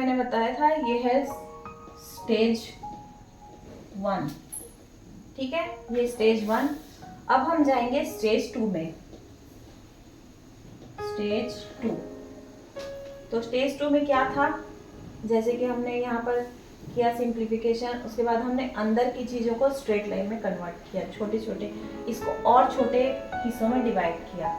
मैंने बताया था ये है स्टेज 1, ठीक है, ये स्टेज 1। अब हम जाएंगे स्टेज 2 में। स्टेज 2, तो स्टेज 2 में क्या था, जैसे कि हमने यहाँ पर किया सिंप्लीफिकेशन, उसके बाद हमने अंदर की चीज़ों को स्ट्रेट लाइन में कन्वर्ट किया, छोटे छोटे, इसको और छोटे हिस्सों में डिवाइड किया।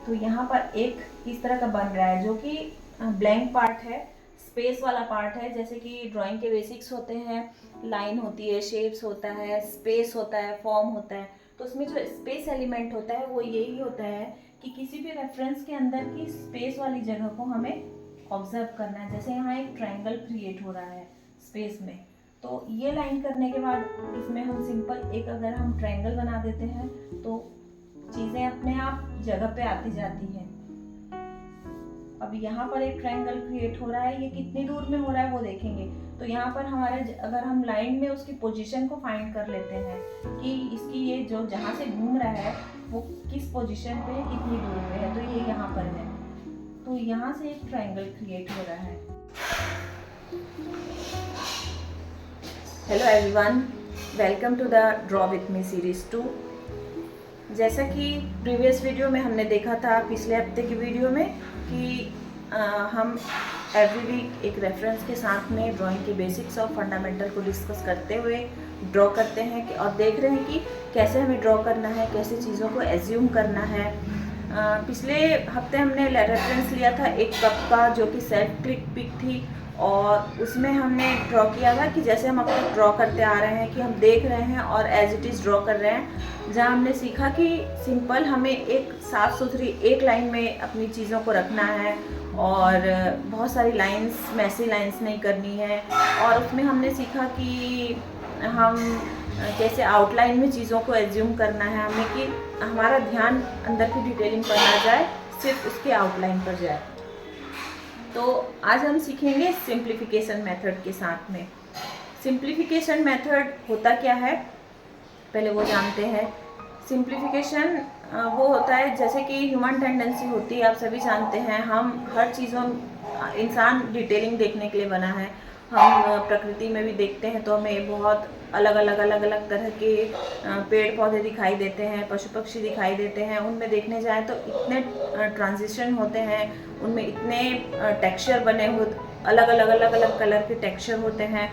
तो यहाँ पर एक इस तरह का बन रहा है जो कि ब्लैंक पार्ट है, स्पेस वाला पार्ट है। जैसे कि ड्राइंग के बेसिक्स होते हैं, लाइन होती है, शेप्स होता है, स्पेस होता है, फॉर्म होता है। तो उसमें जो स्पेस एलिमेंट होता है वो यही होता है कि किसी भी रेफरेंस के अंदर की स्पेस वाली जगह को हमें ऑब्जर्व करना है। जैसे यहाँ एक ट्रायंगल क्रिएट हो रहा है स्पेस में, तो ये लाइन करने के बाद इसमें हम सिंपल एक अगर हम ट्रायंगल बना देते हैं तो चीज़ें अपने आप जगह पे आती जाती हैं। अब यहाँ पर एक ट्रायंगल क्रिएट हो रहा है, ये कितनी दूर में हो रहा है वो देखेंगे। तो यहाँ पर हमारे अगर हम लाइन में उसकी पोजीशन को फाइंड कर लेते हैं कि इसकी ये जो जहाँ से घूम रहा है वो किस पोजीशन पे है, कितनी दूर पे है, तो ये यहाँ पर है। तो यहाँ से एक ट्रायंगल क्रिएट हो रहा है। Hello everyone, welcome to the draw with me series 2। जैसा कि प्रीवियस वीडियो में हमने देखा था, पिछले हफ्ते की वीडियो में, कि हम एवरी वीक एक रेफरेंस के साथ में ड्राइंग के बेसिक्स और फंडामेंटल को डिस्कस करते हुए ड्रॉ करते हैं कि और देख रहे हैं कि कैसे हमें ड्रॉ करना है, कैसे चीज़ों को एज्यूम करना है। पिछले हफ्ते हमने रेफरेंस लिया था एक कप का जो कि सेल्फ क्लिक पिक थी, और उसमें हमने ड्रॉ किया था कि जैसे हम अब तक ड्रॉ करते आ रहे हैं कि हम देख रहे हैं और एज इट इज़ ड्रॉ कर रहे हैं, जहाँ हमने सीखा कि सिंपल हमें एक साफ़ सुथरी एक लाइन में अपनी चीज़ों को रखना है और बहुत सारी लाइंस, मैसी लाइंस नहीं करनी है। और उसमें हमने सीखा कि हम कैसे आउटलाइन में चीज़ों को एज्यूम करना है हमें, कि हमारा ध्यान अंदर की डिटेलिंग पर ना जाए, सिर्फ उसके आउटलाइन पर जाए। तो आज हम सीखेंगे सिंप्लीफिकेशन मेथड के साथ में। सिंप्लीफिकेशन मेथड होता क्या है, पहले वो जानते हैं। सिंप्लीफिकेशन वो होता है, जैसे कि ह्यूमन टेंडेंसी होती है, आप सभी जानते हैं, हम हर चीज़ों, इंसान डिटेलिंग देखने के लिए बना है। हम प्रकृति में भी देखते हैं तो हमें बहुत अलग अलग तरह के पेड़ पौधे दिखाई देते हैं, पशु पक्षी दिखाई देते हैं। उनमें देखने जाए तो इतने ट्रांजिशन होते हैं, उनमें इतने टेक्सचर बने हुए, अलग अलग कलर के टेक्सचर होते हैं।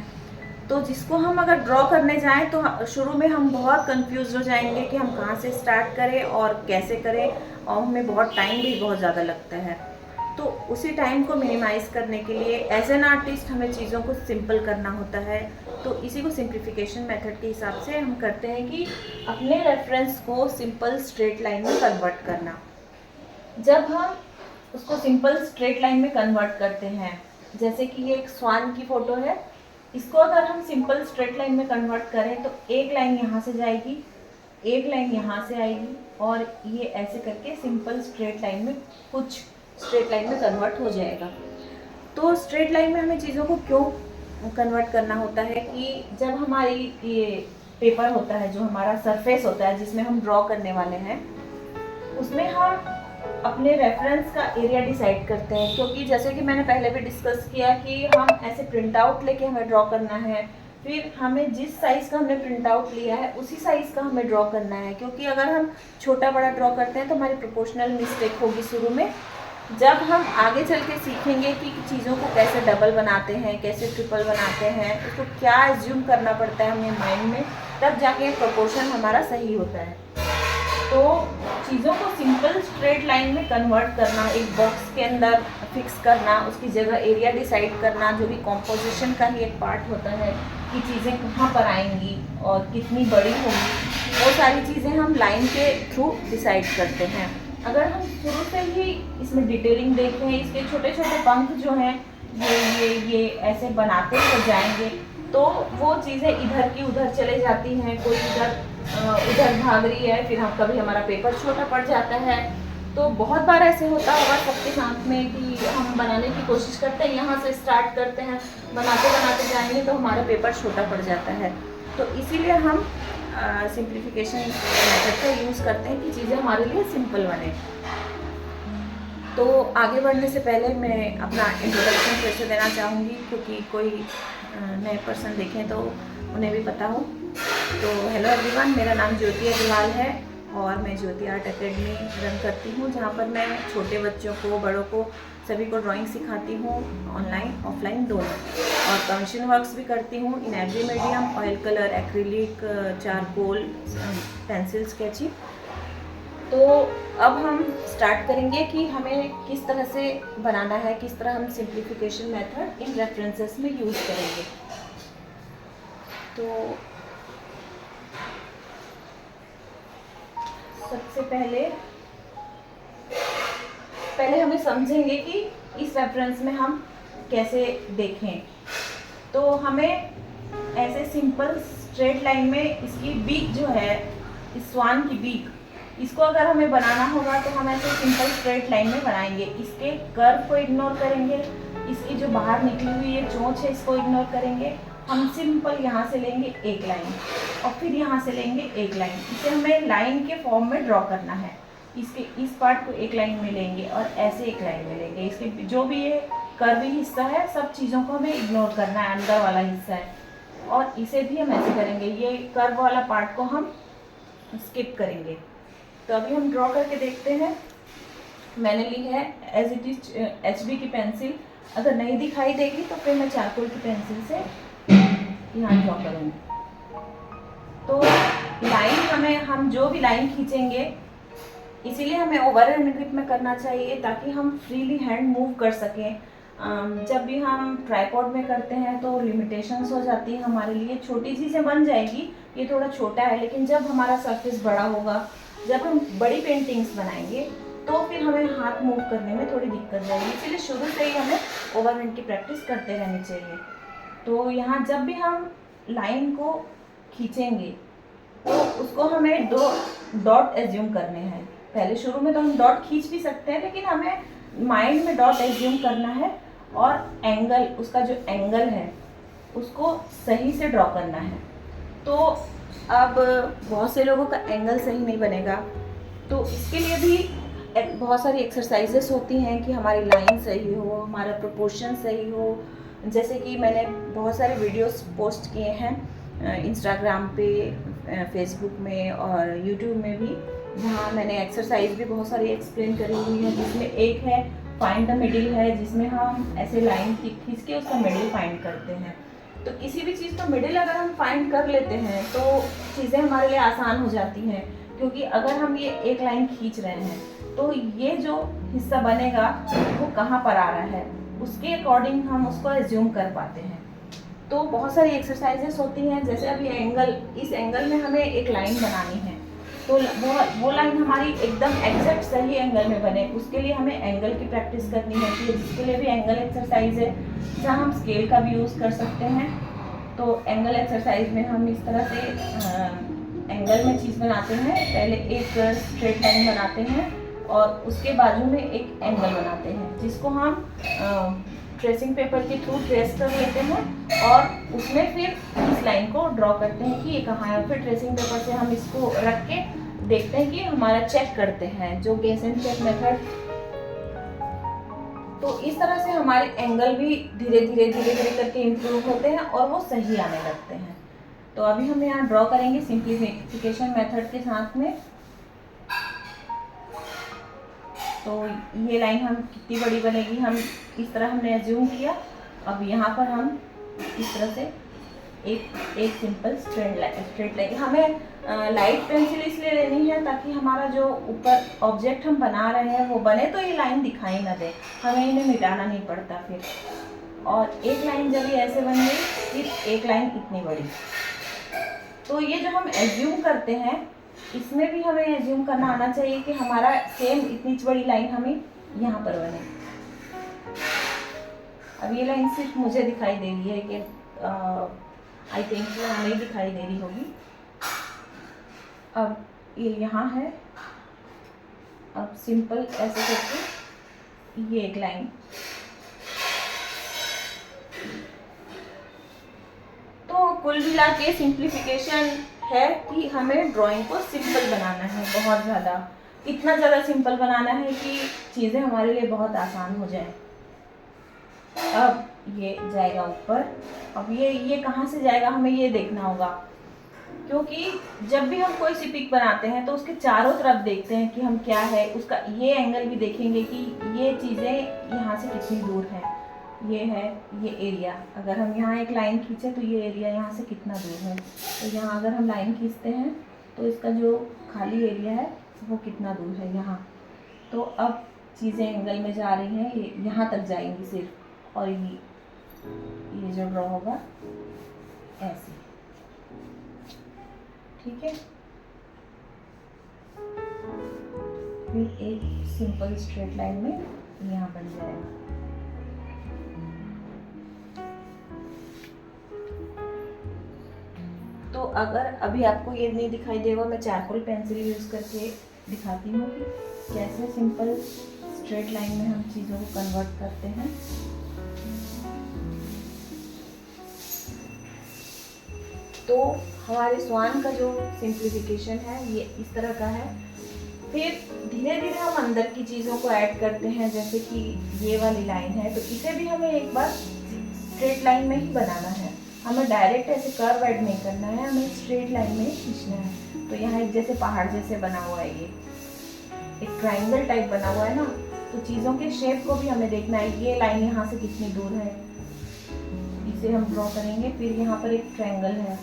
तो जिसको हम अगर ड्रॉ करने जाएं तो शुरू में हम बहुत कंफ्यूज हो जाएंगे कि हम कहाँ से स्टार्ट करें और कैसे करें, और हमें बहुत टाइम भी बहुत ज़्यादा लगता है। तो उसी टाइम को मिनिमाइज़ करने के लिए एज एन आर्टिस्ट हमें चीज़ों को सिंपल करना होता है। तो इसी को सिंप्लीफिकेशन मेथड के हिसाब से हम करते हैं कि अपने रेफरेंस को सिंपल स्ट्रेट लाइन में कन्वर्ट करना। जब हम उसको सिंपल स्ट्रेट लाइन में कन्वर्ट करते हैं, जैसे कि ये एक स्वान की फ़ोटो है, इसको अगर हम सिंपल स्ट्रेट लाइन में कन्वर्ट करें तो एक लाइन यहाँ से जाएगी, एक लाइन यहाँ से आएगी, और ये ऐसे करके सिंपल स्ट्रेट लाइन में कुछ स्ट्रेट लाइन में कन्वर्ट हो जाएगा। तो स्ट्रेट लाइन में हमें चीज़ों को क्यों कन्वर्ट करना होता है कि जब हमारी ये पेपर होता है, जो हमारा सरफेस होता है जिसमें हम ड्रॉ करने वाले हैं, उसमें हम अपने रेफरेंस का एरिया डिसाइड करते हैं। क्योंकि जैसे कि मैंने पहले भी डिस्कस किया कि हम ऐसे प्रिंट आउट लेके हमें ड्रॉ करना है, फिर हमें जिस साइज़ का हमने प्रिंट आउट लिया है उसी साइज़ का हमें ड्रॉ करना है। क्योंकि अगर हम छोटा बड़ा ड्रॉ करते हैं तो हमारी प्रोपोर्शनल मिस्टेक होगी शुरू में। जब हम आगे चल के सीखेंगे कि चीज़ों को कैसे डबल बनाते हैं, कैसे ट्रिपल बनाते हैं, उसको क्या एज्यूम करना पड़ता है हमें माइंड में, तब जाके प्रोपोर्शन हमारा सही होता है। तो चीज़ों को सिंपल स्ट्रेट लाइन में कन्वर्ट करना, एक बॉक्स के अंदर फिक्स करना, उसकी जगह एरिया डिसाइड करना, जो भी कॉम्पोजिशन का ही एक पार्ट होता है कि चीज़ें कहाँ पर आएंगी और कितनी बड़ी होंगी, वो सारी चीज़ें हम लाइन के थ्रू डिसाइड करते हैं। अगर हम शुरू से ही इसमें डिटेलिंग देखते हैं, इसके छोटे छोटे पंख जो हैं ये ऐसे बनाते हुए जाएंगे, तो वो चीज़ें इधर की उधर चले जाती हैं, कोई उधर भाग रही है, फिर हम कभी हमारा पेपर छोटा पड़ जाता है। तो बहुत बार ऐसे होता होगा सबके साथ में कि हम बनाने की कोशिश करते हैं, यहाँ से स्टार्ट करते हैं, बनाते बनाते जाएंगे तो हमारा पेपर छोटा पड़ जाता है। तो इसीलिए हम सिंप्लीफिकेशन मेथड का यूज़ करते हैं कि चीज़ें हमारे लिए सिंपल बने। तो आगे बढ़ने से पहले मैं अपना इंट्रोडक्शन फिर से देना चाहूँगी, क्योंकि कोई नए पर्सन देखें तो उन्हें भी पता हो। तो हेलो एवरीवन, मेरा नाम ज्योति अग्रवाल है और मैं ज्योति आर्ट एकेडमी रन करती हूँ, जहाँ पर मैं छोटे बच्चों को, बड़ों को, सभी को ड्राइंग सिखाती हूँ, ऑनलाइन ऑफलाइन दोनों, और कमीशन वर्क्स भी करती हूँ in every medium, oil colour, acrylic, charcoal, pencil, sketching. तो अब हम स्टार्ट करेंगे कि हमें किस तरह से बनाना है, किस तरह हम सिंप्लीफिकेशन मेथड इन रेफरेंसेस में यूज़ करेंगे। तो सबसे पहले हमें समझेंगे कि इस रेफरेंस में हम कैसे देखें। तो हमें ऐसे सिंपल स्ट्रेट लाइन में इसकी बीक जो है, इस स्वान की बीक, इसको अगर हमें बनाना होगा तो हम ऐसे सिंपल स्ट्रेट लाइन में बनाएंगे। इसके कर्व को इग्नोर करेंगे, इसकी जो बाहर निकली हुई ये चोंच है इसको इग्नोर करेंगे। हम सिंपल यहाँ से लेंगे एक लाइन और फिर यहाँ से लेंगे एक लाइन। इसे हमें लाइन के फॉर्म में ड्रॉ करना है। इसके इस पार्ट को एक लाइन में लेंगे और ऐसे एक लाइन में लेंगे। इसके जो भी ये कर्वी हिस्सा है, सब चीज़ों को हमें इग्नोर करना है, अंदर वाला हिस्सा है। और इसे भी हम ऐसे करेंगे, ये कर्व वाला पार्ट को हम स्किप करेंगे। तो अभी हम ड्रॉ करके देखते हैं। मैंने ली है एज इट इज HB की पेंसिल। अगर नहीं दिखाई देगी तो फिर मैं चारकोल की पेंसिल से यहाँ ड्रॉ करूँगी। तो लाइन हम जो भी लाइन खींचेंगे, इसीलिए हमें ओवर हैंड ग्रिप में करना चाहिए ताकि हम फ्रीली हैंड मूव कर सकें। जब भी हम ट्राइपॉड में करते हैं तो लिमिटेशंस हो जाती है हमारे लिए। छोटी चीज़ें बन जाएगी, ये थोड़ा छोटा है, लेकिन जब हमारा सरफेस बड़ा होगा, जब हम बड़ी पेंटिंग्स बनाएंगे तो फिर हमें हाथ मूव करने में थोड़ी दिक्कत आएगी। इसलिए शुरू से ही हमें ओवरहैंड की प्रैक्टिस करते रहनी चाहिए। तो यहाँ जब भी हम लाइन को खींचेंगे तो उसको हमें 2 डॉट एज्यूम करने हैं। पहले शुरू में तो हम डॉट खींच भी सकते हैं, लेकिन हमें माइंड में डॉट एज्यूम करना है और एंगल, उसका जो एंगल है उसको सही से ड्रॉ करना है। तो अब बहुत से लोगों का एंगल सही नहीं बनेगा, तो इसके लिए भी बहुत सारी एक्सरसाइजेस होती हैं कि हमारी लाइन सही हो, हमारा प्रोपोर्शन सही हो। जैसे कि मैंने बहुत सारे वीडियोस पोस्ट किए हैं इंस्टाग्राम पे, फेसबुक में और यूट्यूब में भी, जहाँ मैंने एक्सरसाइज भी बहुत सारी एक्सप्लेन करी हुई है। जिसमें एक है फाइंड द मिडिल है, जिसमें हम ऐसे लाइन खींच के उसका मिडिल फाइंड करते हैं। तो किसी भी चीज़ का मिडिल अगर हम फाइंड कर लेते हैं तो चीज़ें हमारे लिए आसान हो जाती हैं, क्योंकि अगर हम ये एक लाइन खींच रहे हैं तो ये जो हिस्सा बनेगा वो कहाँ पर आ रहा है, उसके अकॉर्डिंग हम उसको एज्यूम कर पाते हैं। तो बहुत सारी एक्सरसाइजेस होती हैं। जैसे अभी एंगल, इस एंगल में हमें एक लाइन बनानी है, तो वो लाइन हमारी एकदम एग्जैक्ट सही एंगल में बने, उसके लिए हमें एंगल की प्रैक्टिस करनी होती है, जिसके लिए भी एंगल एक्सरसाइज है, जहाँ हम स्केल का भी यूज़ कर सकते हैं। तो एंगल एक्सरसाइज में हम इस तरह से एंगल में चीज़ बनाते हैं। पहले एक स्ट्रेट लाइन बनाते हैं और उसके बाजू में एक एंगल बनाते हैं, जिसको हम ट्रेसिंग पेपर के थ्रू ट्रेस कर लेते हैं और उसमें फिर इस लाइन को ड्रॉ करते हैं कि ये कहाँ है। फिर ट्रेसिंग पेपर से हम इसको रख के देखते हैं कि हमारा चेक करते हैं, जो गेस एंड चेक मेथड। तो इस तरह से हमारे एंगल भी धीरे धीरे करके इम्प्रूव होते हैं और वो सही आने लगते हैं। तो अभी हम यहाँ ड्रॉ करेंगे सिंप्लीफिकेशन मेथड के साथ में। तो ये लाइन हम कितनी बड़ी बनेगी, हम इस तरह हमने एज्यूम किया। अब यहाँ पर हम इस तरह से एक सिंपल स्ट्रेट लाइन, हमें लाइट पेंसिल इसलिए लेनी है ताकि हमारा जो ऊपर ऑब्जेक्ट हम बना रहे हैं वो बने, तो ये लाइन दिखाई ना दे, हमें इन्हें मिटाना नहीं पड़ता फिर। और एक लाइन जब ये ऐसे बन गई, फिर एक लाइन इतनी बड़ी। तो ये जो हम एज्यूम करते हैं, इसमें भी हमें एज्यूम करना आना चाहिए कि हमारा सेम इतनी बड़ी लाइन हमें यहाँ पर बने। अब ये लाइन सिर्फ मुझे दिखाई दे रही है कि आई थिंक यहाँ नहीं दिखाई दे रही होगी। अब ये यहाँ है, अब सिंपल ऐसे करके ये एक लाइन। तो कुल मिला के सिंप्लीफिकेशन है कि हमें ड्राइंग को सिंपल बनाना है, बहुत ज़्यादा इतना ज़्यादा सिंपल बनाना है कि चीज़ें हमारे लिए बहुत आसान हो जाए। अब ये जाएगा ऊपर। अब ये कहाँ से जाएगा हमें ये देखना होगा, क्योंकि जब भी हम कोई सी पिक बनाते हैं तो उसके चारों तरफ देखते हैं कि हम क्या है, उसका ये एंगल भी देखेंगे कि ये चीज़ें यहाँ से कितनी दूर है। ये है ये एरिया, अगर हम यहाँ एक लाइन खींचे तो ये एरिया यहाँ से कितना दूर है। तो यहाँ अगर हम लाइन खींचते हैं तो इसका जो खाली एरिया है वो कितना दूर है यहाँ। तो अब चीज़ें एंगल में जा रही हैं, ये यहाँ तक जाएंगी सिर्फ, और ये जो ड्रॉ होगा ऐसे, ठीक है। फिर एक सिंपल स्ट्रेट लाइन में यहाँ बन जाएगा। तो अगर अभी आपको ये नहीं दिखाई देगा, मैं चारकोल पेंसिल यूज़ करके दिखाती हूँ कि कैसे सिंपल स्ट्रेट लाइन में हम चीज़ों को कन्वर्ट करते हैं। तो हमारे स्वान का जो सिंप्लीफिकेशन है ये इस तरह का है। फिर धीरे धीरे हम अंदर की चीज़ों को ऐड करते हैं, जैसे कि ये वाली लाइन है तो इसे भी हमें एक बार स्ट्रेट लाइन में ही बनाना है। हमें डायरेक्ट ऐसे कर्व ऐड नहीं करना है, हमें स्ट्रेट लाइन में खींचना है। तो यहाँ एक जैसे पहाड़ जैसे बना हुआ है, ये एक ट्राइंगल टाइप बना हुआ है ना, तो चीज़ों के शेप को भी हमें देखना है। ये लाइन यहाँ से कितनी दूर है, इसे हम ड्रॉ करेंगे। फिर यहाँ पर एक ट्रायंगल है,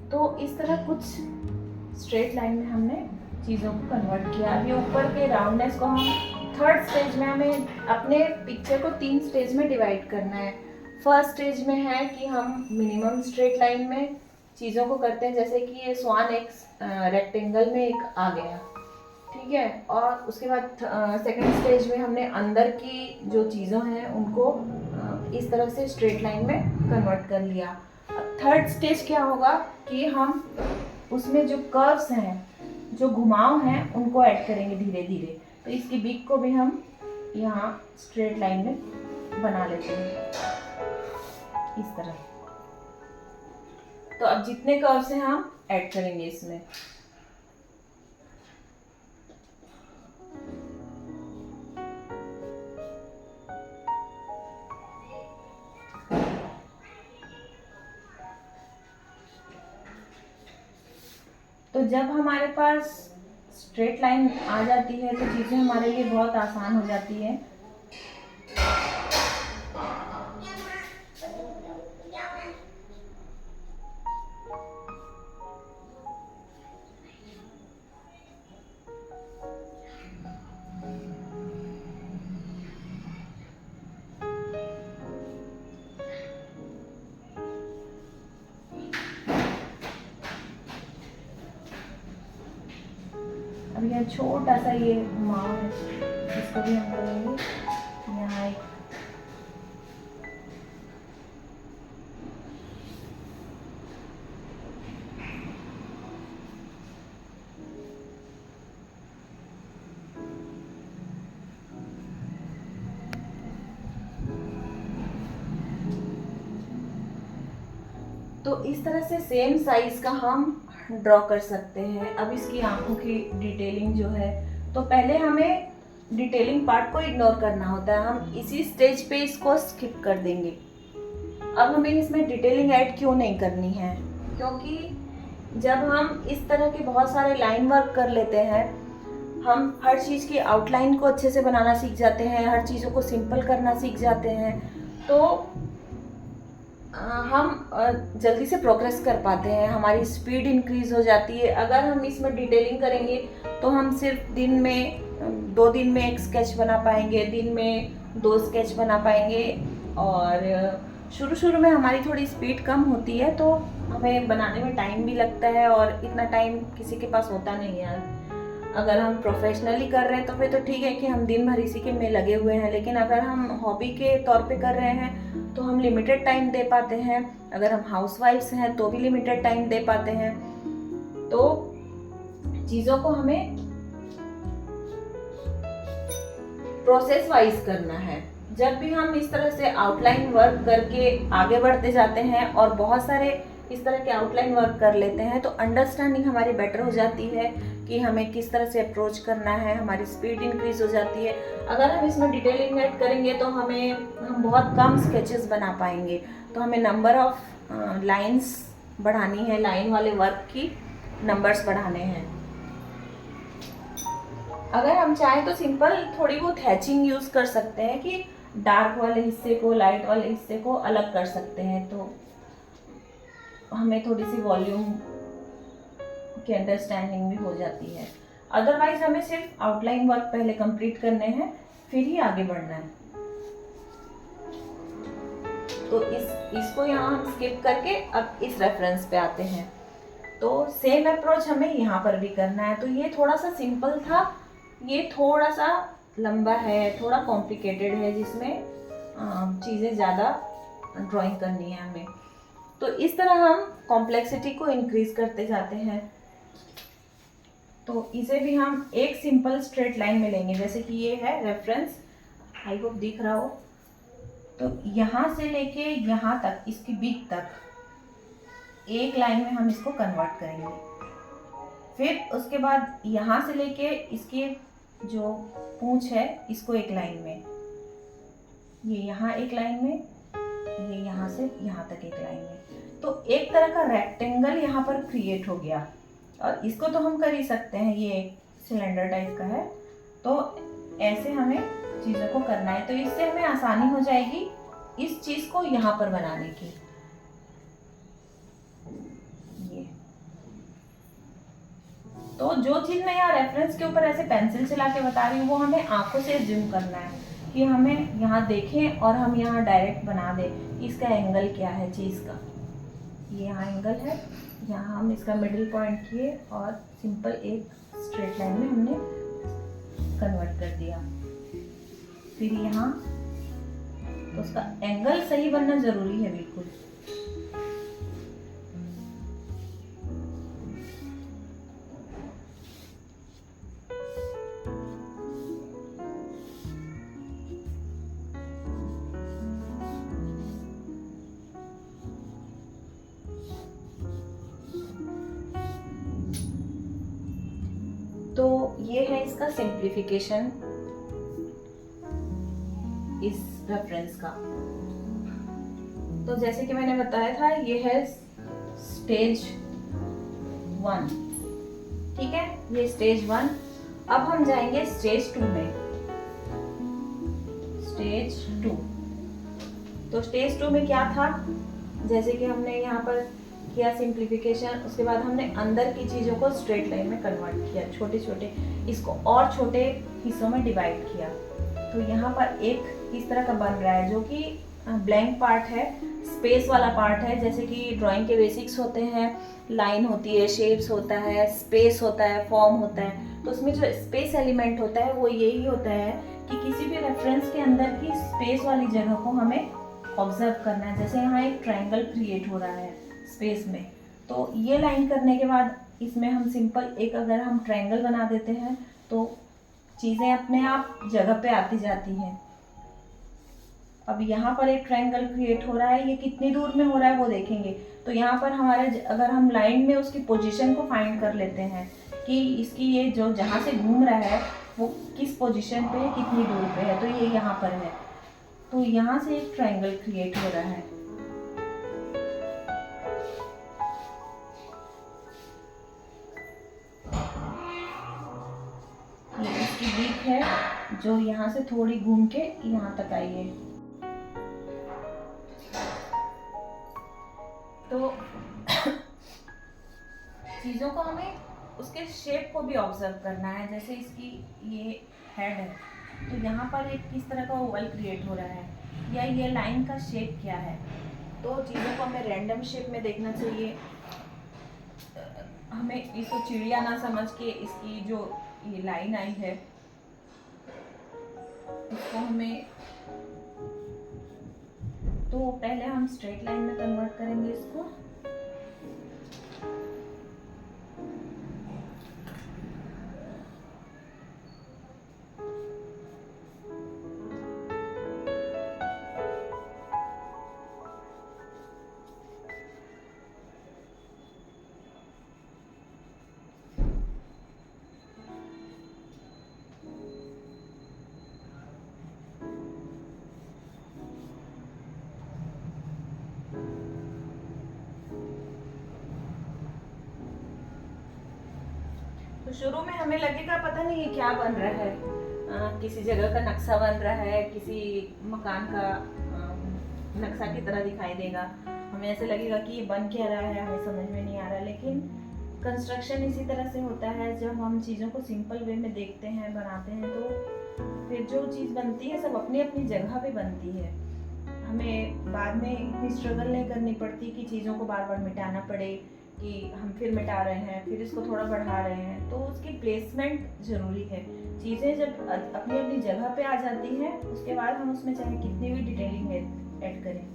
तो इस तरह कुछ स्ट्रेट लाइन में हमने चीज़ों को कन्वर्ट किया। अभी ऊपर के राउंडनेस को हम थर्ड स्टेज में, हमें अपने पिक्चर को 3 स्टेज में डिवाइड करना है। फर्स्ट स्टेज में है कि हम मिनिमम स्ट्रेट लाइन में चीज़ों को करते हैं, जैसे कि ये स्वान एक रेक्टेंगल में एक आ गया, ठीक है। और उसके बाद सेकंड स्टेज में हमने अंदर की जो चीज़ों हैं उनको इस तरह से स्ट्रेट लाइन में कन्वर्ट कर लिया। थर्ड स्टेज क्या होगा कि हम उसमें जो कर्व्स हैं, जो घुमाव हैं, उनको ऐड करेंगे धीरे धीरे। तो इसकी बीक को भी हम यहाँ स्ट्रेट लाइन में बना लेते हैं इस तरह। तो अब जितने कर्व्स हैं हम ऐड करेंगे इसमें। तो जब हमारे पास स्ट्रेट लाइन आ जाती है तो चीज़ें हमारे लिए बहुत आसान हो जाती है। अब यह छोटा सा ये घुमाव है, इसको भी हम करेंगे यहाँ एक। तो इस तरह से सेम साइज का हम ड्रॉ कर सकते हैं। अब इसकी आंखों की डिटेलिंग जो है, तो पहले हमें डिटेलिंग पार्ट को इग्नोर करना होता है, हम इसी स्टेज पे इसको स्किप कर देंगे। अब हमें इसमें डिटेलिंग ऐड क्यों नहीं करनी है, क्योंकि जब हम इस तरह के बहुत सारे लाइन वर्क कर लेते हैं, हम हर चीज़ की आउटलाइन को अच्छे से बनाना सीख जाते हैं, हर चीज़ों को सिंपल करना सीख जाते हैं, तो हम जल्दी से प्रोग्रेस कर पाते हैं, हमारी स्पीड इंक्रीज हो जाती है। अगर हम इसमें डिटेलिंग करेंगे तो हम सिर्फ दिन में 2 दिन में एक स्केच बना पाएंगे, दिन में 2 स्केच बना पाएंगे। और शुरू में हमारी थोड़ी स्पीड कम होती है, तो हमें बनाने में टाइम भी लगता है, और इतना टाइम किसी के पास होता नहीं है। अगर हम प्रोफेशनली कर रहे हैं तो फिर तो ठीक है कि हम दिन भर इसी के में लगे हुए हैं, लेकिन अगर हम हॉबी के तौर पे कर रहे हैं तो हम लिमिटेड टाइम दे पाते हैं। अगर हम हाउसवाइफ्स हैं तो भी लिमिटेड टाइम दे पाते हैं। तो चीजों को हमें प्रोसेस वाइज करना है। जब भी हम इस तरह से आउटलाइन वर्क करके आगे बढ़ते जाते हैं और बहुत सारे इस तरह के आउटलाइन वर्क कर लेते हैं तो अंडरस्टैंडिंग हमारी बेटर हो जाती है कि हमें किस तरह से अप्रोच करना है, हमारी स्पीड इंक्रीज हो जाती है। अगर हम इसमें डिटेलिंग ऐड करेंगे तो हम बहुत कम स्केचेस बना पाएंगे। तो हमें नंबर ऑफ लाइंस बढ़ानी है, लाइन वाले वर्क की नंबर्स बढ़ाने हैं। अगर हम चाहें तो सिंपल थोड़ी बहुत हैचिंग यूज कर सकते हैं कि डार्क वाले हिस्से को लाइट वाले हिस्से को अलग कर सकते हैं, तो हमें थोड़ी सी वॉल्यूम की अंडरस्टैंडिंग भी हो जाती है। अदरवाइज हमें सिर्फ आउटलाइन वर्क पहले कंप्लीट करने हैं, फिर ही आगे बढ़ना है। तो इसको यहाँ हम स्किप करके अब इस रेफरेंस पे आते हैं। तो सेम अप्रोच हमें यहाँ पर भी करना है। तो ये थोड़ा सा सिंपल था, ये थोड़ा सा लंबा है, थोड़ा कॉम्प्लिकेटेड है, जिसमें चीज़ें ज़्यादा ड्राइंग करनी है हमें। तो इस तरह हम कॉम्प्लेक्सिटी को इंक्रीज करते जाते हैं। तो इसे भी हम एक सिंपल स्ट्रेट लाइन में लेंगे, जैसे कि ये है रेफरेंस, आई होप दिख रहा हो। तो यहाँ से लेके यहाँ तक, इसकी बीच तक एक लाइन में हम इसको कन्वर्ट करेंगे। फिर उसके बाद यहाँ से लेके इसकी जो पूंछ है इसको एक लाइन में, ये यहाँ एक लाइन में, ये यहाँ से यहाँ तक एक लाइन में। तो एक तरह का रेक्टेंगल यहाँ पर क्रिएट हो गया। और इसको तो हम कर ही सकते हैं, ये सिलेंडर टाइप का है। तो ऐसे हमें चीज़ों को करना है। तो इससे हमें आसानी हो जाएगी इस चीज़ को यहाँ पर बनाने की। ये तो जो चीज़ मैं यहाँ रेफरेंस के ऊपर ऐसे पेंसिल चला के बता रही हूँ, वो हमें आंखों से जूम करना है कि हमें यहाँ देखें और हम यहाँ डायरेक्ट बना दें इसका एंगल क्या है चीज़ का। ये यहाँ एंगल है, यहाँ हम इसका मिडिल पॉइंट किए और सिंपल एक स्ट्रेट लाइन में हमने कन्वर्ट कर दिया। फिर यहाँ तो उसका एंगल सही बनना जरूरी है बिल्कुल। तो ये है इसका सिंप्लीफिकेशन इस रेफरेंस का। तो जैसे कि मैंने बताया था, ये है स्टेज 1, ठीक है, ये स्टेज 1। अब हम जाएंगे स्टेज 2 में। स्टेज 2, तो स्टेज 2 में क्या था, जैसे कि हमने यहाँ पर किया सिंप्लीफिकेशन, उसके बाद हमने अंदर की चीज़ों को स्ट्रेट लाइन में कन्वर्ट किया, छोटे छोटे इसको और छोटे हिस्सों में डिवाइड किया। तो यहाँ पर एक इस तरह का बन रहा है जो कि ब्लैंक पार्ट है, स्पेस वाला पार्ट है। जैसे कि ड्राइंग के बेसिक्स होते हैं, लाइन होती है, शेप्स होता है, स्पेस होता है, फॉर्म होता है। तो उसमें जो स्पेस एलिमेंट होता है वो यही होता है कि किसी भी रेफरेंस के अंदर की स्पेस वाली जगह को हमें ऑब्जर्व करना है। जैसे यहाँ एक ट्रायंगल क्रिएट हो रहा है स्पेस में, तो ये लाइन करने के बाद इसमें हम सिंपल एक अगर हम ट्रायंगल बना देते हैं तो चीज़ें अपने आप जगह पे आती जाती हैं। अब यहाँ पर एक ट्रायंगल क्रिएट हो रहा है, ये कितनी दूर में हो रहा है वो देखेंगे। तो यहाँ पर हमारे अगर हम लाइन में उसकी पोजीशन को फाइंड कर लेते हैं कि इसकी ये जो जहाँ से घूम रहा है वो किस पोजीशन पे है, कितनी दूर पे है, तो ये यहाँ पर है। तो यहाँ से एक ट्रायंगल क्रिएट हो रहा है। ये इसकी बीक है जो यहाँ से थोड़ी घूम के यहाँ तक आई है। तो चीज़ों को हमें उसके शेप को भी ऑब्जर्व करना है। जैसे इसकी ये हेड है, तो यहाँ पर एक किस तरह का ओवल क्रिएट हो रहा है, या ये लाइन का शेप क्या है। तो चीज़ों को हमें रैंडम शेप में देखना चाहिए। हमें इसको चिड़िया ना समझ के इसकी जो ये लाइन आई है इसको हमें, तो पहले हम स्ट्रेट लाइन में कन्वर्ट करेंगे इसको। शुरू में हमें लगेगा पता नहीं ये क्या बन रहा है, किसी जगह का नक्शा बन रहा है, किसी मकान का नक्शा की तरह दिखाई देगा। हमें ऐसे लगेगा कि ये बन क्या रहा है, हमें समझ में नहीं आ रहा। लेकिन कंस्ट्रक्शन इसी तरह से होता है, जब हम चीज़ों को सिंपल वे में देखते हैं, बनाते हैं, तो फिर जो चीज़ बनती है सब अपनी अपनी जगह पे बनती है। हमें बाद में इतनी स्ट्रगल नहीं करनी पड़ती कि चीज़ों को बार बार मिटाना पड़े, कि हम फिर मिटा रहे हैं, फिर इसको थोड़ा बढ़ा रहे हैं। तो उसकी प्लेसमेंट ज़रूरी है। चीज़ें जब अपनी अपनी जगह पे आ जाती हैं, उसके बाद हम उसमें चाहे कितनी भी डिटेलिंग ऐड करें।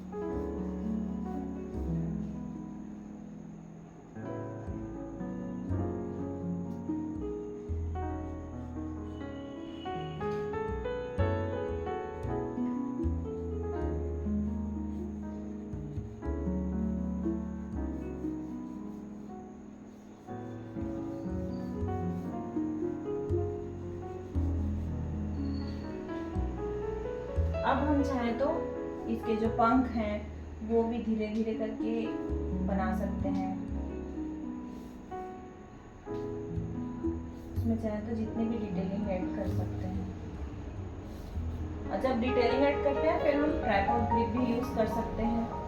अब हम चाहें तो इसके जो पंख हैं वो भी धीरे धीरे करके बना सकते हैं। उसमें चाहें तो जितनी भी डिटेलिंग ऐड कर सकते हैं। और जब डिटेलिंग ऐड करते हैं फिर हम ट्राइपॉड ग्रिप भी यूज कर सकते हैं।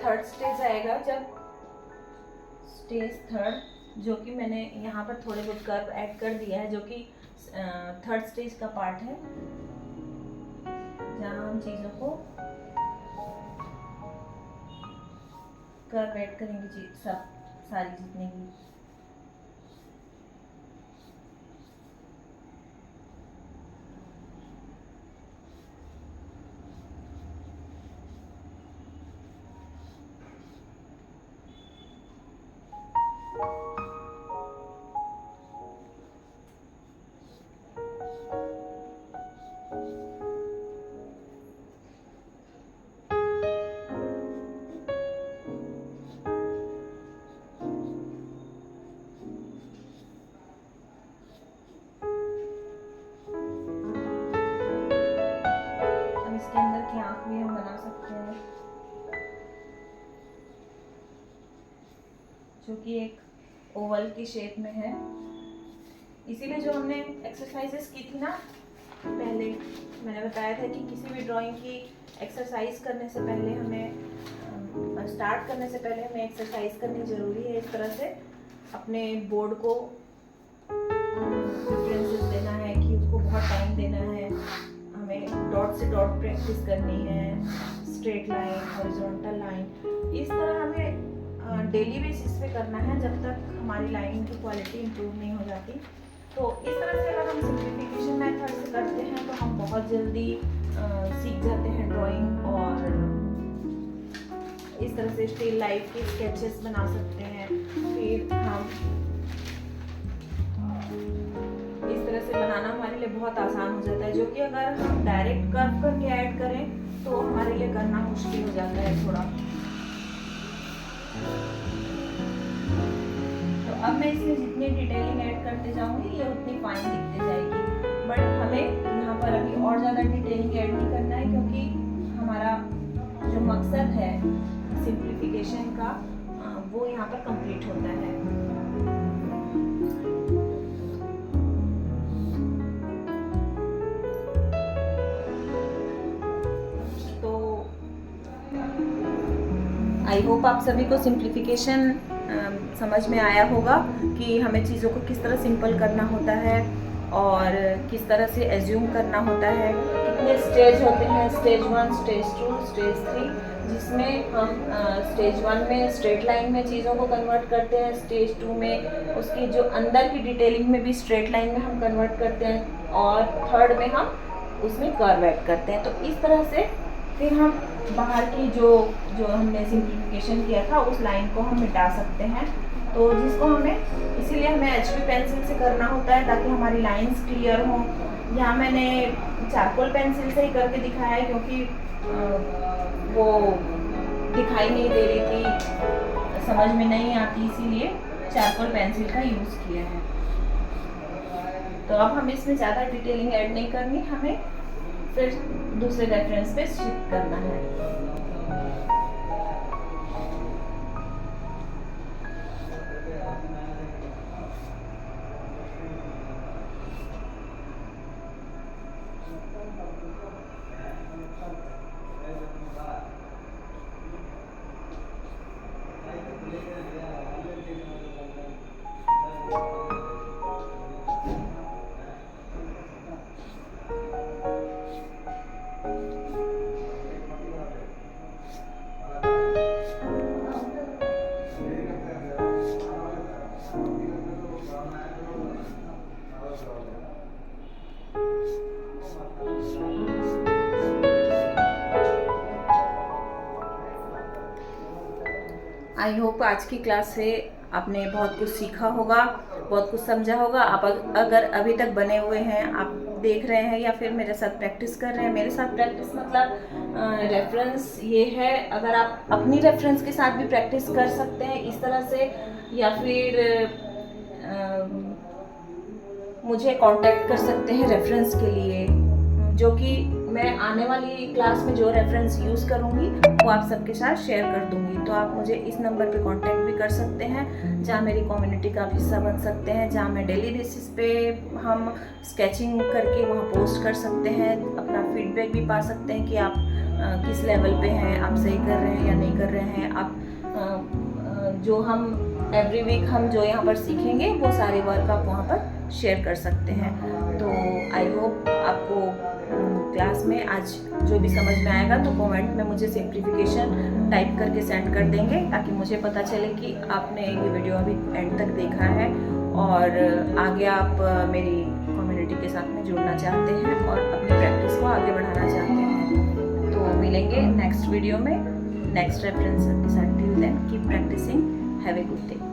थर्ड स्टेज आएगा, जब स्टेज थर्ड, जो कि मैंने यहाँ पर थोड़े बहुत कर्व ऐड कर दिया है, जो कि थर्ड स्टेज का पार्ट है, जहाँ हम चीज़ों को कर्व ऐड करेंगे, सब सारी जितनी भी। इसके अंदर की आँख भी हम बना सकते हैं, जो कि एक ओवल की शेप में है। इसीलिए जो हमने एक्सरसाइजेस की थी ना पहले, मैंने बताया था कि किसी भी ड्राइंग की एक्सरसाइज करने से पहले हमें स्टार्ट करने से पहले हमें एक्सरसाइज करनी ज़रूरी है। इस तरह से अपने बोर्ड को प्रेफरेंसेस देना है कि उसको बहुत टाइम देना है, हमें डॉट से डॉट प्रैक्टिस करनी है, स्ट्रेट लाइन, हॉरिजॉन्टल लाइन, इस तरह हमें डेली बेसिस पे करना है जब तक हमारी लाइन की क्वालिटी इंप्रूव नहीं हो जाती। तो इस तरह से अगर हम सिंप्लीफिकेशन मेथड से करते हैं तो हम बहुत जल्दी सीख जाते हैं ड्राइंग, और इस तरह से स्टिल लाइफ के स्केचेस बना सकते हैं। फिर हम इस तरह से बनाना हमारे लिए बहुत आसान हो जाता है, जो कि अगर हम डायरेक्ट कर्व करके ऐड करें तो हमारे लिए करना मुश्किल हो जाता है थोड़ा। तो अब मैं इसमें जितनी डिटेलिंग ऐड करते जाऊंगी ये उतनी फाइन दिखते जाएगी, बट हमें यहाँ पर अभी और ज़्यादा डिटेलिंग ऐड नहीं करना है, क्योंकि हमारा जो मकसद है सिंप्लीफिकेशन का वो यहाँ पर कंप्लीट होता है। आई होप आप सभी को सिंप्लीफिकेशन समझ में आया होगा कि हमें चीज़ों को किस तरह सिंपल करना होता है और किस तरह से एज्यूम करना होता है। कितने स्टेज होते हैं, स्टेज 1, स्टेज 2, स्टेज 3, जिसमें हम स्टेज 1 में स्ट्रेट लाइन में चीज़ों को कन्वर्ट करते हैं, स्टेज 2 में उसकी जो अंदर की डिटेलिंग में भी स्ट्रेट लाइन में हम कन्वर्ट करते हैं, और थर्ड में हम उसमें कर्व ऐड करते हैं। तो इस तरह से फिर हम बाहर की जो हमने सिंप्लीफिकेशन किया था उस लाइन को हम मिटा सकते हैं तो जिसको हमें इसीलिए हमें HB पेंसिल से करना होता है ताकि हमारी लाइंस क्लियर हों। यहाँ मैंने चारकोल पेंसिल से ही करके दिखाया है क्योंकि वो दिखाई नहीं दे रही थी, समझ में नहीं आती, इसीलिए चारकोल पेंसिल का यूज़ किया है। तो अब हम इसमें ज़्यादा डिटेलिंग ऐड नहीं करनी, हमें फिर दूसरे रेफरेंस पे शिफ्ट करना है। आई होप आज की क्लास से आपने बहुत कुछ सीखा होगा, बहुत कुछ समझा होगा। आप अगर अभी तक बने हुए हैं, आप देख रहे हैं या फिर मेरे साथ प्रैक्टिस कर रहे हैं, मेरे साथ प्रैक्टिस मतलब रेफरेंस ये है, अगर आप अपनी रेफरेंस के साथ भी प्रैक्टिस कर सकते हैं इस तरह से, या फिर मुझे कांटेक्ट कर सकते हैं रेफरेंस के लिए, जो कि मैं आने वाली क्लास में जो रेफरेंस यूज़ करूँगी वो आप सबके साथ शेयर कर दूँगी। तो आप मुझे इस नंबर पे कांटेक्ट भी कर सकते हैं, जहाँ मेरी कम्युनिटी का हिस्सा बन सकते हैं, जहाँ मैं डेली बेसिस पे हम स्केचिंग करके वहाँ पोस्ट कर सकते हैं, अपना फीडबैक भी पा सकते हैं कि आप किस लेवल पे हैं, आप सही कर रहे हैं या नहीं कर रहे हैं। आप जो हम एवरी वीक हम जो यहाँ पर सीखेंगे वो सारे वर्क आप वहाँ पर शेयर कर सकते हैं। तो आई होप आपको क्लास में आज जो भी समझ में आएगा तो कमेंट में मुझे सिंप्लीफिकेशन टाइप करके सेंड कर देंगे, ताकि मुझे पता चले कि आपने ये वीडियो अभी एंड तक देखा है और आगे आप मेरी कम्युनिटी के साथ में जुड़ना चाहते हैं और अपनी प्रैक्टिस को आगे बढ़ाना चाहते हैं। तो मिलेंगे नेक्स्ट वीडियो में नेक्स्ट रेफरेंस के साथ। Till then keep practising, have a good day.